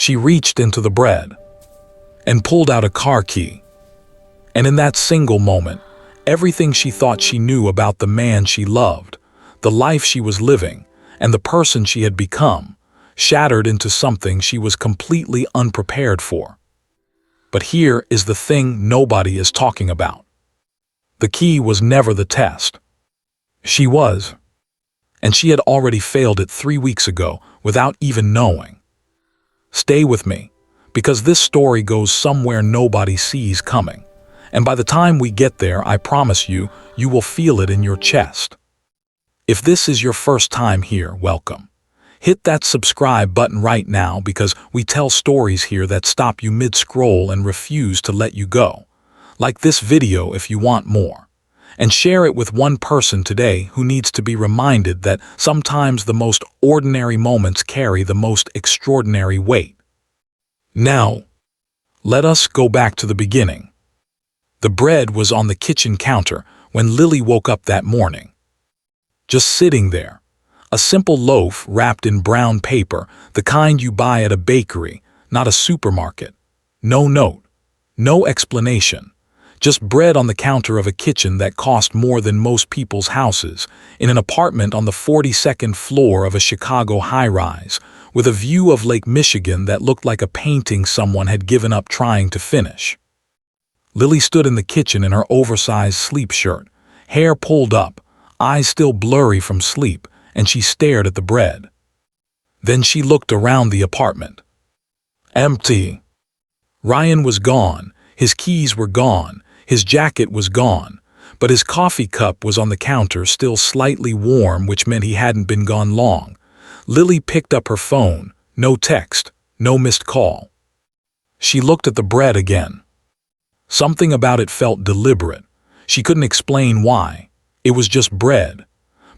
She reached into the bread and pulled out a car key. And in that single moment, everything she thought she knew about the man she loved, the life she was living, and the person she had become, shattered into something she was completely unprepared for. But here is the thing nobody is talking about. The key was never the test. She was. And she had already failed it 3 weeks ago without even knowing. Stay with me, because this story goes somewhere nobody sees coming. And by the time we get there, I promise you, you will feel it in your chest. If this is your first time here, welcome. Hit that subscribe button right now because we tell stories here that stop you mid-scroll and refuse to let you go. Like this video if you want more. And share it with one person today who needs to be reminded that sometimes the most ordinary moments carry the most extraordinary weight. Now, let us go back to the beginning. The bread was on the kitchen counter when Lily woke up that morning. Just sitting there, a simple loaf wrapped in brown paper, the kind you buy at a bakery, not a supermarket. No note, no explanation. Just bread on the counter of a kitchen that cost more than most people's houses, in an apartment on the 42nd floor of a Chicago high-rise, with a view of Lake Michigan that looked like a painting someone had given up trying to finish. Lily stood in the kitchen in her oversized sleep shirt, hair pulled up, eyes still blurry from sleep, and she stared at the bread. Then she looked around the apartment. Empty. Ryan was gone, his keys were gone, his jacket was gone, but his coffee cup was on the counter, still slightly warm, which meant he hadn't been gone long. Lily picked up her phone, no text, no missed call. She looked at the bread again. Something about it felt deliberate. She couldn't explain why. It was just bread.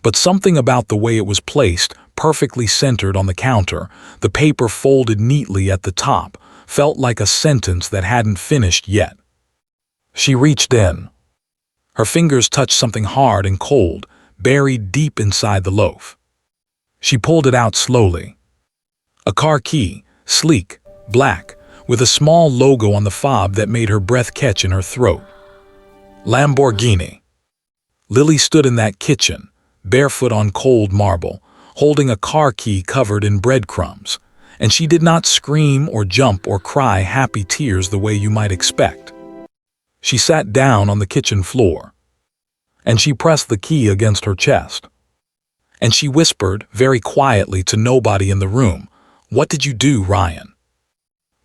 But something about the way it was placed, perfectly centered on the counter, the paper folded neatly at the top, felt like a sentence that hadn't finished yet. She reached in. Her fingers touched something hard and cold, buried deep inside the loaf. She pulled it out slowly. A car key, sleek, black, with a small logo on the fob that made her breath catch in her throat. Lamborghini. Lily stood in that kitchen, barefoot on cold marble, holding a car key covered in breadcrumbs, and she did not scream or jump or cry happy tears the way you might expect. She sat down on the kitchen floor, and she pressed the key against her chest. And she whispered, very quietly to nobody in the room, "What did you do, Ryan?"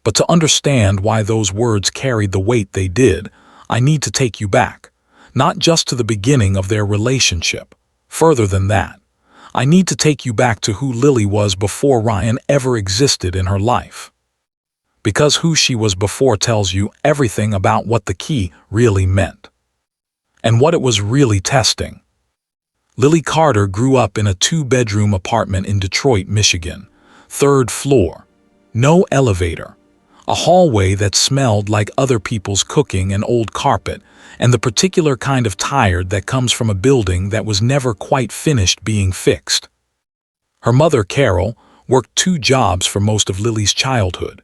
But to understand why those words carried the weight they did, I need to take you back, not just to the beginning of their relationship. Further than that, I need to take you back to who Lily was before Ryan ever existed in her life. Because who she was before tells you everything about what the key really meant, and what it was really testing. Lily Carter grew up in a 2-bedroom apartment in Detroit, Michigan, 3rd floor, no elevator, a hallway that smelled like other people's cooking and old carpet, and the particular kind of tired that comes from a building that was never quite finished being fixed. Her mother, Carol, worked 2 jobs for most of Lily's childhood,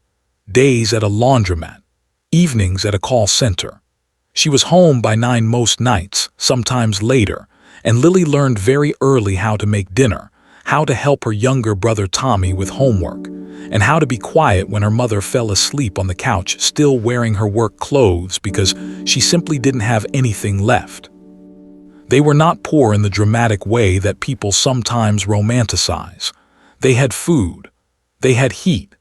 days at a laundromat, evenings at a call center. She was home by 9 most nights, sometimes later, and Lily learned very early how to make dinner, how to help her younger brother Tommy with homework, and how to be quiet when her mother fell asleep on the couch still wearing her work clothes because she simply didn't have anything left. They were not poor in the dramatic way that people sometimes romanticize. They had food, they had heat,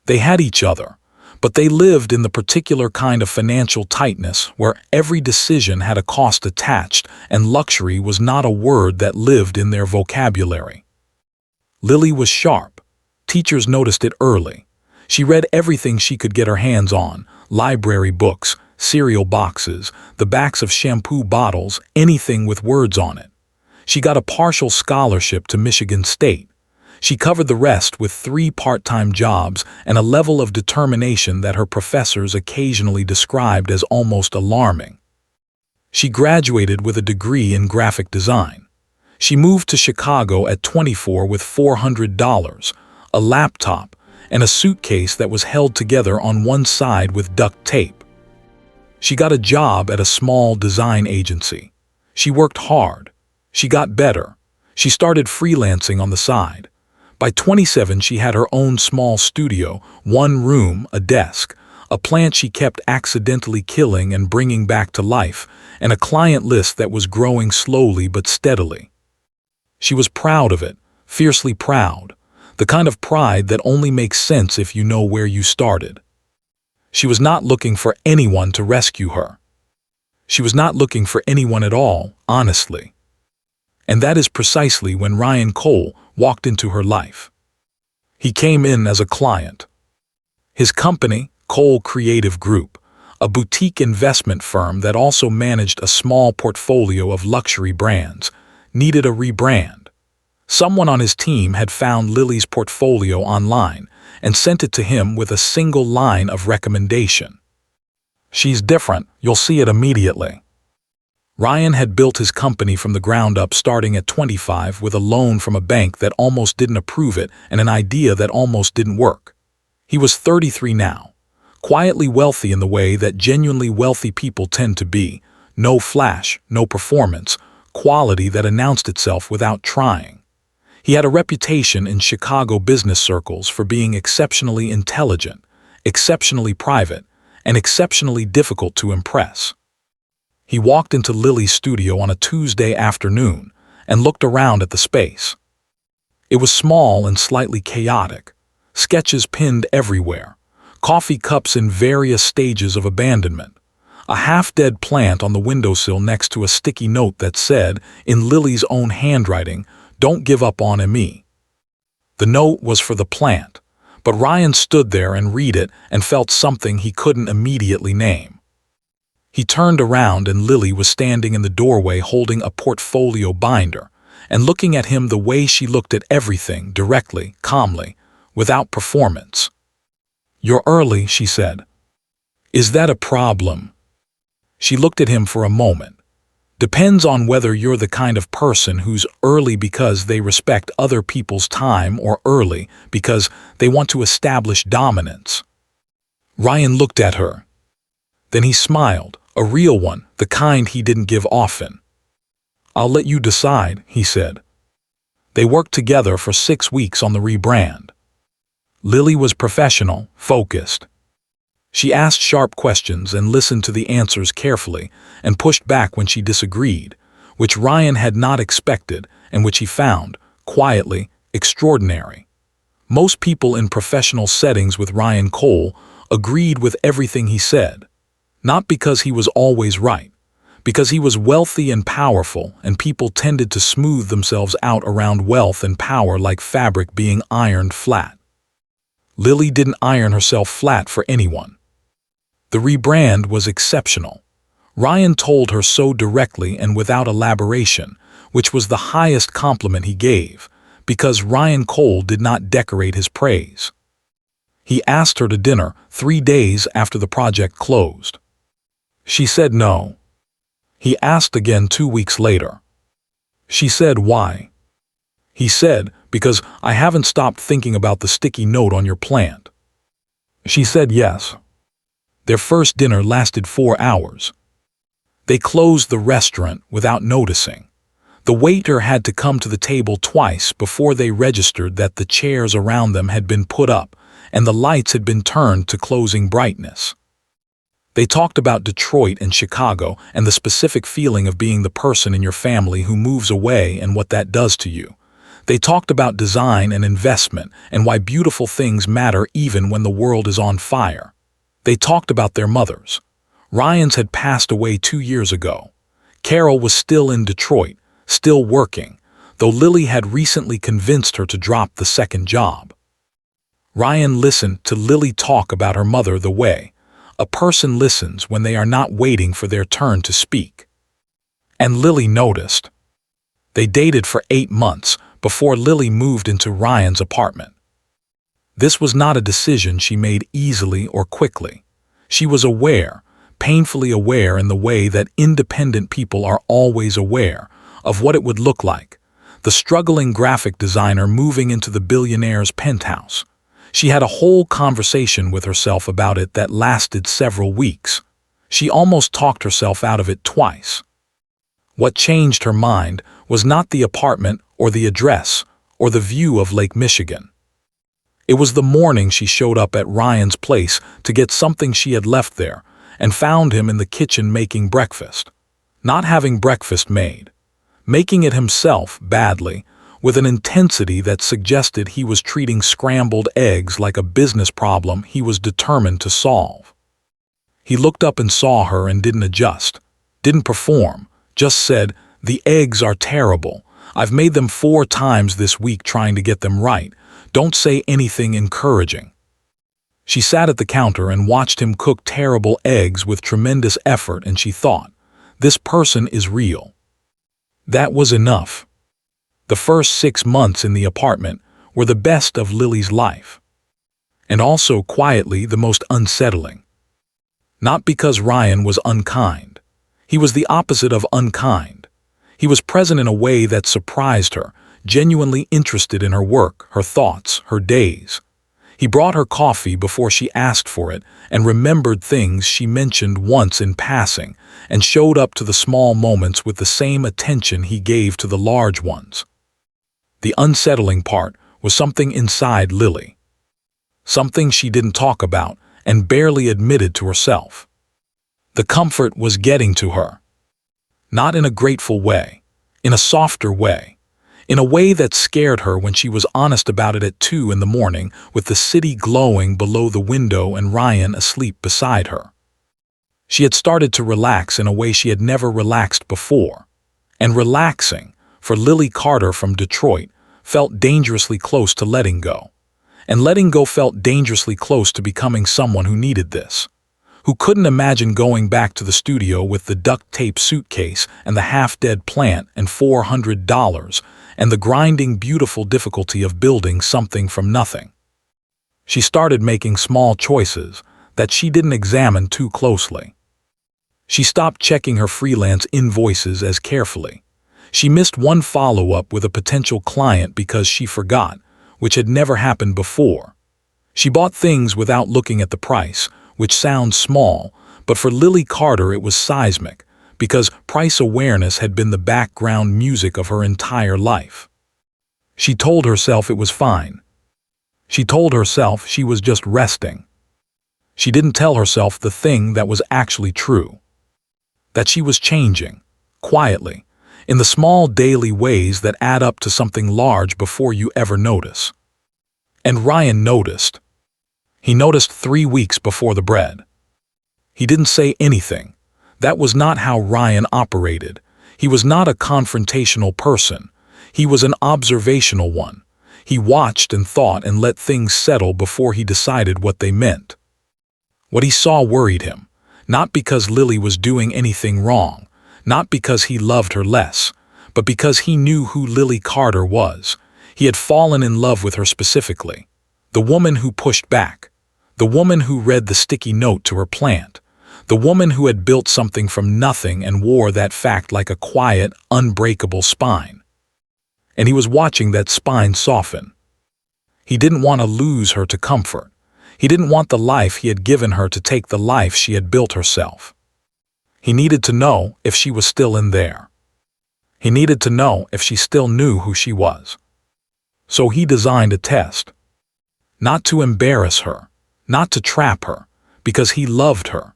they had each other, but they lived in the particular kind of financial tightness where every decision had a cost attached and luxury was not a word that lived in their vocabulary. Lily was sharp. Teachers noticed it early. She read everything she could get her hands on, library books, cereal boxes, the backs of shampoo bottles, anything with words on it. She got a partial scholarship to Michigan State. She covered the rest with 3 part-time jobs and a level of determination that her professors occasionally described as almost alarming. She graduated with a degree in graphic design. She moved to Chicago at 24 with $400, a laptop, and a suitcase that was held together on one side with duct tape. She got a job at a small design agency. She worked hard. She got better. She started freelancing on the side. By 27, she had her own small studio, one room, a desk, a plant she kept accidentally killing and bringing back to life, and a client list that was growing slowly but steadily. She was proud of it, fiercely proud, the kind of pride that only makes sense if you know where you started. She was not looking for anyone to rescue her. She was not looking for anyone at all, honestly. And that is precisely when Ryan Cole walked into her life. He came in as a client. His company, Cole Creative Group, a boutique investment firm that also managed a small portfolio of luxury brands, needed a rebrand. Someone on his team had found Lily's portfolio online and sent it to him with a single line of recommendation. "She's different, you'll see it immediately." Ryan had built his company from the ground up starting at 25 with a loan from a bank that almost didn't approve it and an idea that almost didn't work. He was 33 now, quietly wealthy in the way that genuinely wealthy people tend to be, no flash, no performance, quality that announced itself without trying. He had a reputation in Chicago business circles for being exceptionally intelligent, exceptionally private, and exceptionally difficult to impress. He walked into Lily's studio on a Tuesday afternoon and looked around at the space. It was small and slightly chaotic, sketches pinned everywhere, coffee cups in various stages of abandonment, a half-dead plant on the windowsill next to a sticky note that said, in Lily's own handwriting, "Don't give up on me." The note was for the plant, but Ryan stood there and read it and felt something he couldn't immediately name. He turned around and Lily was standing in the doorway holding a portfolio binder and looking at him the way she looked at everything, directly, calmly, without performance. "You're early," she said. "Is that a problem?" She looked at him for a moment. "Depends on whether you're the kind of person who's early because they respect other people's time or early because they want to establish dominance." Ryan looked at her. Then he smiled, a real one, the kind he didn't give often. "I'll let you decide," he said. They worked together for 6 weeks on the rebrand. Lily was professional, focused. She asked sharp questions and listened to the answers carefully and pushed back when she disagreed, which Ryan had not expected and which he found, quietly, extraordinary. Most people in professional settings with Ryan Cole agreed with everything he said, not because he was always right, because he was wealthy and powerful, and people tended to smooth themselves out around wealth and power like fabric being ironed flat. Lily didn't iron herself flat for anyone. The rebrand was exceptional. Ryan told her so directly and without elaboration, which was the highest compliment he gave, because Ryan Cole did not decorate his praise. He asked her to dinner 3 days after the project closed. She said no. He asked again 2 weeks later. She said, "Why?" He said, "Because I haven't stopped thinking about the sticky note on your plant." She said yes. Their first dinner lasted 4 hours. They closed the restaurant without noticing. The waiter had to come to the table twice before they registered that the chairs around them had been put up and the lights had been turned to closing brightness. They talked about Detroit and Chicago and the specific feeling of being the person in your family who moves away and what that does to you. They talked about design and investment and why beautiful things matter even when the world is on fire. They talked about their mothers. Ryan's had passed away 2 years ago. Carol was still in Detroit, still working, though Lily had recently convinced her to drop the second job. Ryan listened to Lily talk about her mother the way a person listens when they are not waiting for their turn to speak. And Lily noticed. They dated for 8 months before Lily moved into Ryan's apartment. This was not a decision she made easily or quickly. She was aware, painfully aware in the way that independent people are always aware of what it would look like. The struggling graphic designer moving into the billionaire's penthouse. She had a whole conversation with herself about it that lasted several weeks. She almost talked herself out of it twice. What changed her mind was not the apartment or the address or the view of Lake Michigan. It was the morning she showed up at Ryan's place to get something she had left there and found him in the kitchen making breakfast. Not having breakfast made. Making it himself badly, with an intensity that suggested he was treating scrambled eggs like a business problem he was determined to solve. He looked up and saw her and didn't adjust, didn't perform, just said, "The eggs are terrible. I've made them 4 times this week trying to get them right. Don't say anything encouraging." She sat at the counter and watched him cook terrible eggs with tremendous effort, and she thought, this person is real. That was enough. The first 6 months in the apartment were the best of Lily's life. And also quietly the most unsettling. Not because Ryan was unkind. He was the opposite of unkind. He was present in a way that surprised her, genuinely interested in her work, her thoughts, her days. He brought her coffee before she asked for it and remembered things she mentioned once in passing and showed up to the small moments with the same attention he gave to the large ones. The unsettling part was something inside Lily. Something she didn't talk about and barely admitted to herself. The comfort was getting to her. Not in a grateful way, in a softer way. In a way that scared her when she was honest about it at 2 in the morning with the city glowing below the window and Ryan asleep beside her. She had started to relax in a way she had never relaxed before. And relaxing, for Lily Carter from Detroit, felt dangerously close to letting go. And letting go felt dangerously close to becoming someone who needed this. Who couldn't imagine going back to the studio with the duct tape suitcase and the half-dead plant and $400 and the grinding beautiful difficulty of building something from nothing. She started making small choices that she didn't examine too closely. She stopped checking her freelance invoices as carefully. She missed one follow-up with a potential client because she forgot, which had never happened before. She bought things without looking at the price, which sounds small, but for Lily Carter it was seismic, because price awareness had been the background music of her entire life. She told herself it was fine. She told herself she was just resting. She didn't tell herself the thing that was actually true. That she was changing, quietly, in the small daily ways that add up to something large before you ever notice. And Ryan noticed. He noticed 3 weeks before the bread. He didn't say anything. That was not how Ryan operated. He was not a confrontational person. He was an observational one. He watched and thought and let things settle before he decided what they meant. What he saw worried him, not because Lily was doing anything wrong, not because he loved her less, but because he knew who Lily Carter was. He had fallen in love with her specifically. The woman who pushed back. The woman who read the sticky note to her plant. The woman who had built something from nothing and wore that fact like a quiet, unbreakable spine. And he was watching that spine soften. He didn't want to lose her to comfort. He didn't want the life he had given her to take the life she had built herself. He needed to know if she was still in there. He needed to know if she still knew who she was. So he designed a test. Not to embarrass her, not to trap her, because he loved her.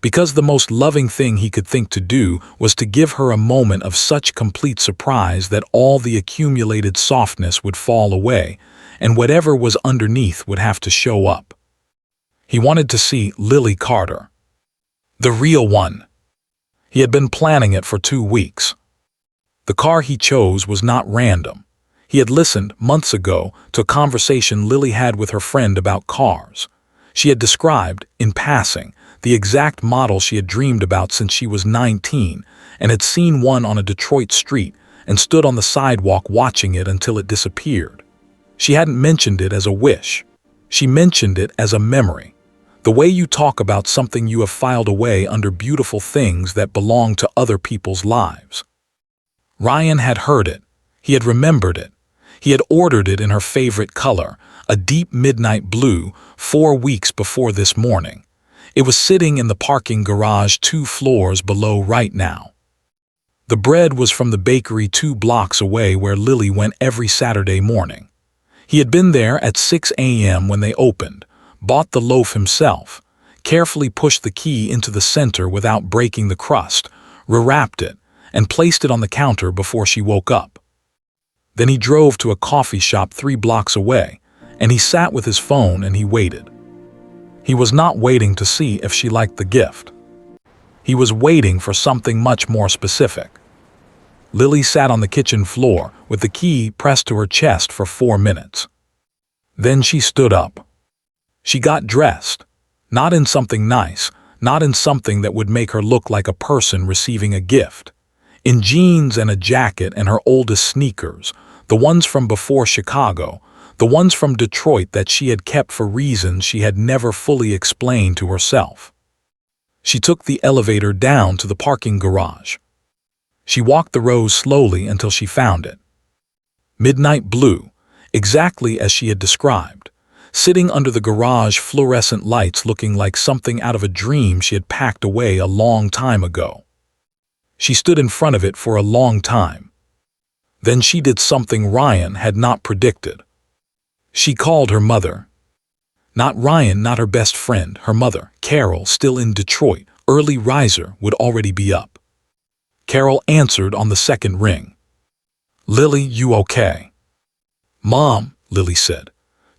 Because the most loving thing he could think to do was to give her a moment of such complete surprise that all the accumulated softness would fall away, and whatever was underneath would have to show up. He wanted to see Lily Carter. The real one. He had been planning it for 2 weeks. The car he chose was not random. He had listened, months ago, to a conversation Lily had with her friend about cars. She had described, in passing, the exact model she had dreamed about since she was 19 and had seen one on a Detroit street and stood on the sidewalk watching it until it disappeared. She hadn't mentioned it as a wish. She mentioned it as a memory. The way you talk about something you have filed away under beautiful things that belong to other people's lives. Ryan had heard it. He had remembered it. He had ordered it in her favorite color, a deep midnight blue, 4 weeks before this morning. It was sitting in the parking garage 2 floors below right now. The bread was from the bakery 2 blocks away where Lily went every Saturday morning. He had been there at 6 a.m. when they opened, bought the loaf himself, carefully pushed the key into the center without breaking the crust, rewrapped it, and placed it on the counter before she woke up. Then he drove to a coffee shop 3 blocks away, and he sat with his phone and he waited. He was not waiting to see if she liked the gift. He was waiting for something much more specific. Lily sat on the kitchen floor with the key pressed to her chest for 4 minutes. Then she stood up. She got dressed, not in something nice, not in something that would make her look like a person receiving a gift. In jeans and a jacket and her oldest sneakers, the ones from before Chicago, the ones from Detroit that she had kept for reasons she had never fully explained to herself. She took the elevator down to the parking garage. She walked the rows slowly until she found it. Midnight blue, exactly as she had described, sitting under the garage fluorescent lights looking like something out of a dream she had packed away a long time ago. She stood in front of it for a long time. Then she did something Ryan had not predicted. She called her mother. Not Ryan, not her best friend, her mother, Carol, still in Detroit, early riser, would already be up. Carol answered on the second ring. "Lily, you okay?" "Mom," Lily said,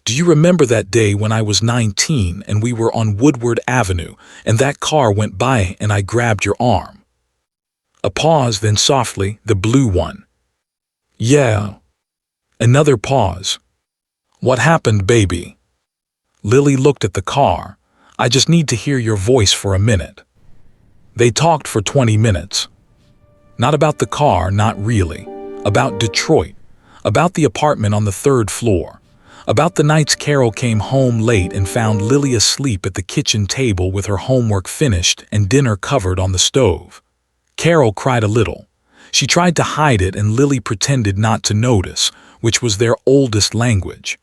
"do you remember that day when I was 19 and we were on Woodward Avenue and that car went by and I grabbed your arm?" A pause, then softly, "The blue one." "Yeah." Another pause. "What happened, baby?" Lily looked at the car. "I just need to hear your voice for a minute." They talked for 20 minutes. Not about the car, not really. About Detroit. About the apartment on the 3rd floor. About the nights Carol came home late and found Lily asleep at the kitchen table with her homework finished and dinner covered on the stove. Carol cried a little. She tried to hide it and Lily pretended not to notice, which was their oldest language.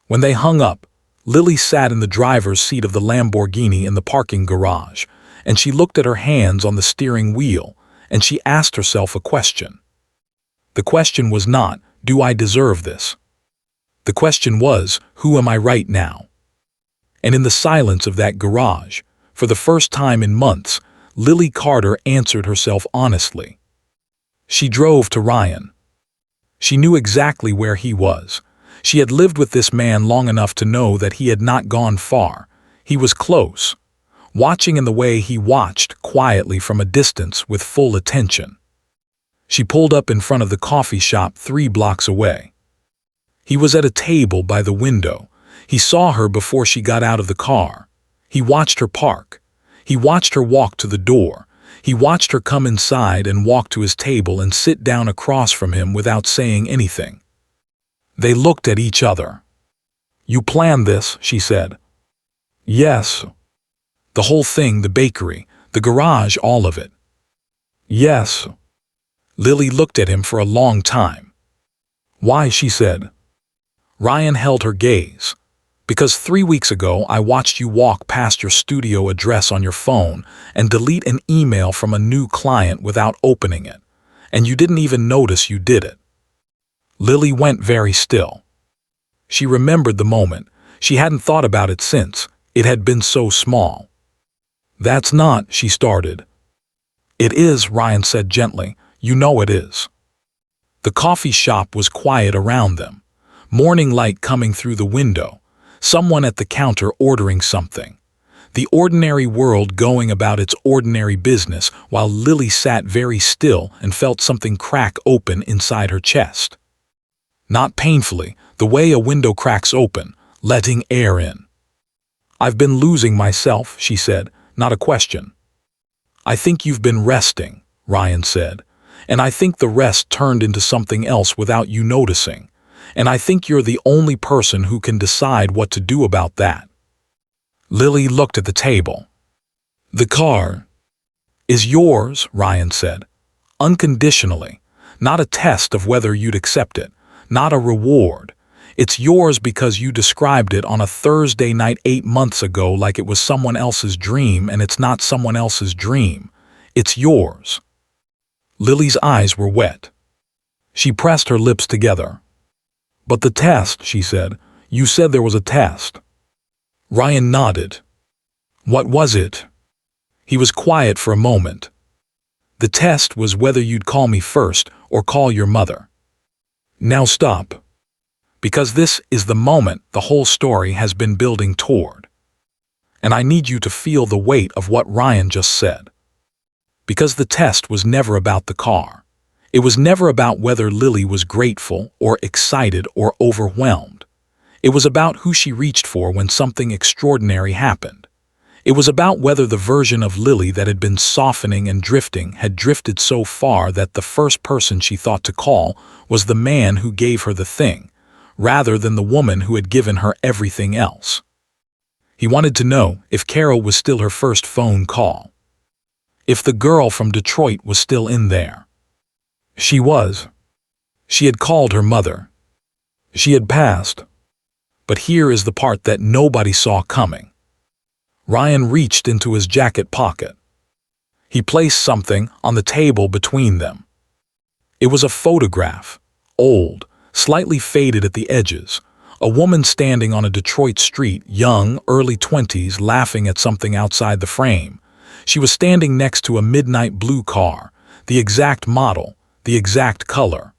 When they hung up, Lily sat in the driver's seat of the Lamborghini in the parking garage, and she looked at her hands on the steering wheel, and she asked herself a question. The question was not, "Do I deserve this?" The question was, "Who am I right now?" And in the silence of that garage, for the first time in months, Lily Carter answered herself honestly. She drove to Ryan. She knew exactly where he was. She had lived with this man long enough to know that he had not gone far. He was close, watching in the way he watched, quietly from a distance with full attention. She pulled up in front of the coffee shop 3 blocks away. He was at a table by the window. He saw her before she got out of the car. He watched her park. He watched her walk to the door. He watched her come inside and walk to his table and sit down across from him without saying anything. They looked at each other. "You planned this," she said. "Yes." "The whole thing, the bakery, the garage, all of it?" "Yes." Lily looked at him for a long time. "Why?" she said. Ryan held her gaze. "Because 3 weeks ago I watched you walk past your studio address on your phone and delete an email from a new client without opening it, and you didn't even notice you did it." Lily went very still. She remembered the moment. She hadn't thought about it since. It had been so small. "That's not," she started. "It is," Ryan said gently. "You know it is." The coffee shop was quiet around them. Morning light coming through the window. Someone at the counter ordering something. The ordinary world going about its ordinary business while Lily sat very still and felt something crack open inside her chest. Not painfully, the way a window cracks open, letting air in. "I've been losing myself," she said, not a question. "I think you've been resting," Ryan said, "and I think the rest turned into something else without you noticing, and I think you're the only person who can decide what to do about that." Lily looked at the table. "The car is yours," Ryan said, unconditionally, not a test of whether you'd accept it, not a reward. It's yours because you described it on a Thursday night 8 months ago like it was someone else's dream, and it's not someone else's dream. It's yours." Lily's eyes were wet. She pressed her lips together. "But the test," she said. "You said there was a test." Ryan nodded. "What was it?" He was quiet for a moment. "The test was whether you'd call me first or call your mother." Now stop. Because this is the moment the whole story has been building toward. And I need you to feel the weight of what Ryan just said. Because the test was never about the car. It was never about whether Lily was grateful or excited or overwhelmed. It was about who she reached for when something extraordinary happened. It was about whether the version of Lily that had been softening and drifting had drifted so far that the first person she thought to call was the man who gave her the thing, rather than the woman who had given her everything else. He wanted to know if Carol was still her first phone call. If the girl from Detroit was still in there. She was. She had called her mother. She had passed. But here is the part that nobody saw coming. Ryan reached into his jacket pocket. He placed something on the table between them. It was a photograph, old, slightly faded at the edges, a woman standing on a Detroit street, young, early 20s, laughing at something outside the frame. She was standing next to a midnight blue car, the exact model, the exact color.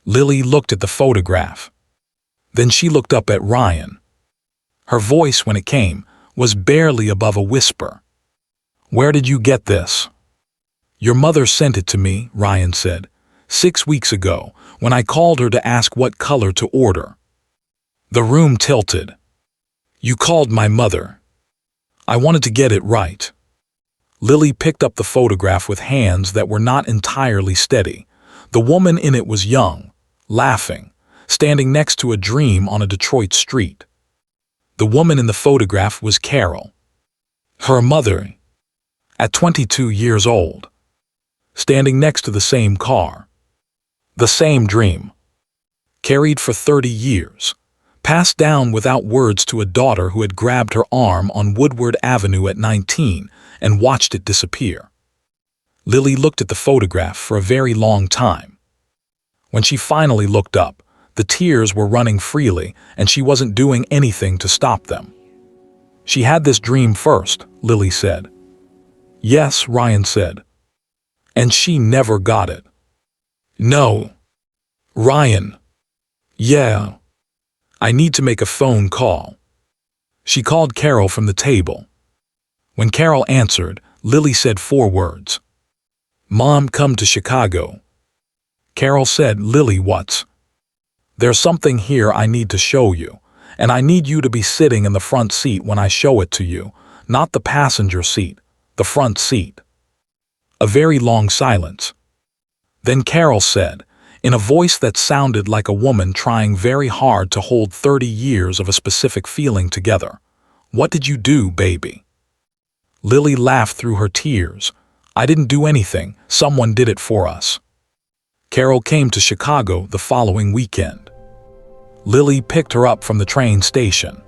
Lily looked at the photograph. Then she looked up at Ryan. Her voice, when it came, was barely above a whisper. "Where did you get this?" "Your mother sent it to me," Ryan said, 6 weeks ago, when I called her to ask what color to order." The room tilted. "You called my mother." "I wanted to get it right." Lily picked up the photograph with hands that were not entirely steady. The woman in it was young, laughing, standing next to a dream on a Detroit street. The woman in the photograph was Carol. Her mother, at 22 years old, standing next to the same car. The same dream. Carried for 30 years. Passed down without words to a daughter who had grabbed her arm on Woodward Avenue at 19 and watched it disappear. Lily looked at the photograph for a very long time. When she finally looked up, the tears were running freely and she wasn't doing anything to stop them. "She had this dream first," Lily said. "Yes," Ryan said. "And she never got it." "No." "Ryan." "Yeah. I need to make a phone call." She called Carol from the table. When Carol answered, Lily said 4 words. "Mom, come to Chicago." Carol said, "Lily, what's?" "There's something here I need to show you, and I need you to be sitting in the front seat when I show it to you, not the passenger seat, the front seat." A very long silence. Then Carol said, in a voice that sounded like a woman trying very hard to hold 30 years of a specific feeling together, "What did you do, baby?" Lily laughed through her tears. "I didn't do anything, someone did it for us." Carol came to Chicago the following weekend. Lily picked her up from the train station.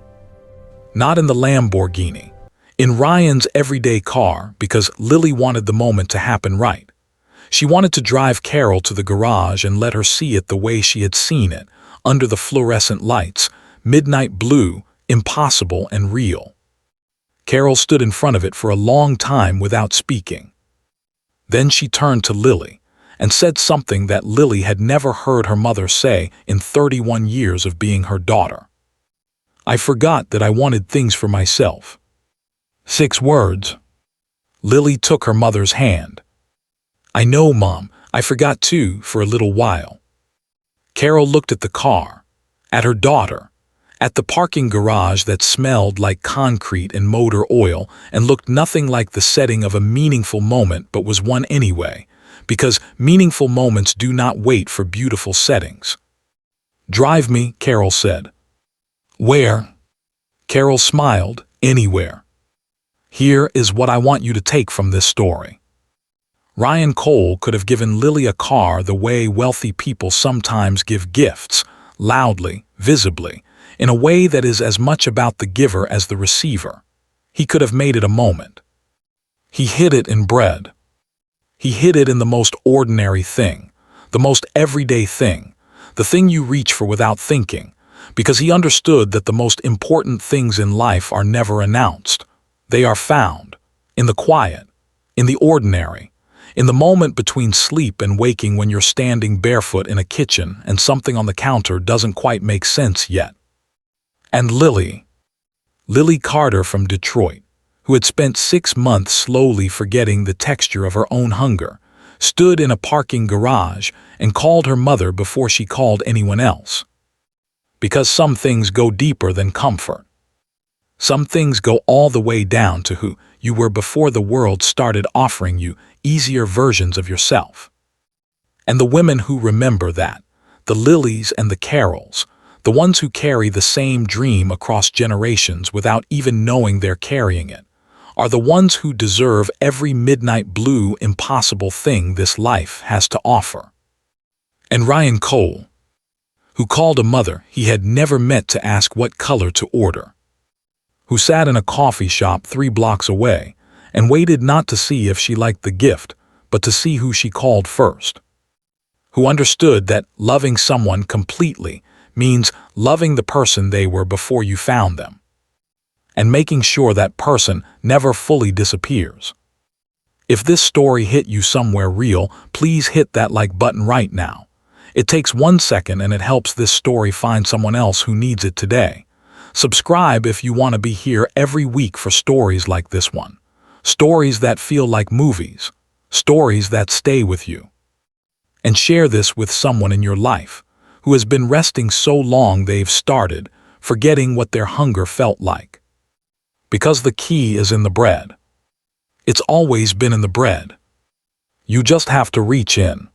Not in the Lamborghini, in Ryan's everyday car, because Lily wanted the moment to happen right. She wanted to drive Carol to the garage and let her see it the way she had seen it, under the fluorescent lights, midnight blue, impossible and real. Carol stood in front of it for a long time without speaking. Then she turned to Lily and said something that Lily had never heard her mother say in 31 years of being her daughter. "I forgot that I wanted things for myself." 6 words. Lily took her mother's hand. "I know, Mom, I forgot too, for a little while." Carol looked at the car, at her daughter, at the parking garage that smelled like concrete and motor oil and looked nothing like the setting of a meaningful moment but was one anyway, because meaningful moments do not wait for beautiful settings. "Drive me," Carol said. "Where?" Carol smiled. "Anywhere. Here is what I want you to take from this story." Ryan Cole could have given Lily a car the way wealthy people sometimes give gifts, loudly, visibly, in a way that is as much about the giver as the receiver. He could have made it a moment. He hid it in bread. He hid it in the most ordinary thing, the most everyday thing, the thing you reach for without thinking, because he understood that the most important things in life are never announced. They are found, in the quiet, in the ordinary, in the moment between sleep and waking when you're standing barefoot in a kitchen and something on the counter doesn't quite make sense yet. And Lily Carter from Detroit, who had spent 6 months slowly forgetting the texture of her own hunger, stood in a parking garage and called her mother before she called anyone else. Because some things go deeper than comfort. Some things go all the way down to who you were before the world started offering you easier versions of yourself. And the women who remember that, the Lilies and the Carols, the ones who carry the same dream across generations without even knowing they're carrying it, are the ones who deserve every midnight blue impossible thing this life has to offer. And Ryan Cole, who called a mother he had never met to ask what color to order, who sat in a coffee shop 3 blocks away and waited not to see if she liked the gift, but to see who she called first, who understood that loving someone completely means loving the person they were before you found them, and making sure that person never fully disappears. If this story hit you somewhere real, please hit that like button right now. It takes 1 second and it helps this story find someone else who needs it today. Subscribe if you want to be here every week for stories like this one. Stories that feel like movies. Stories that stay with you. And share this with someone in your life who has been resting so long they've started forgetting what their hunger felt like. Because the key is in the bread. It's always been in the bread. You just have to reach in.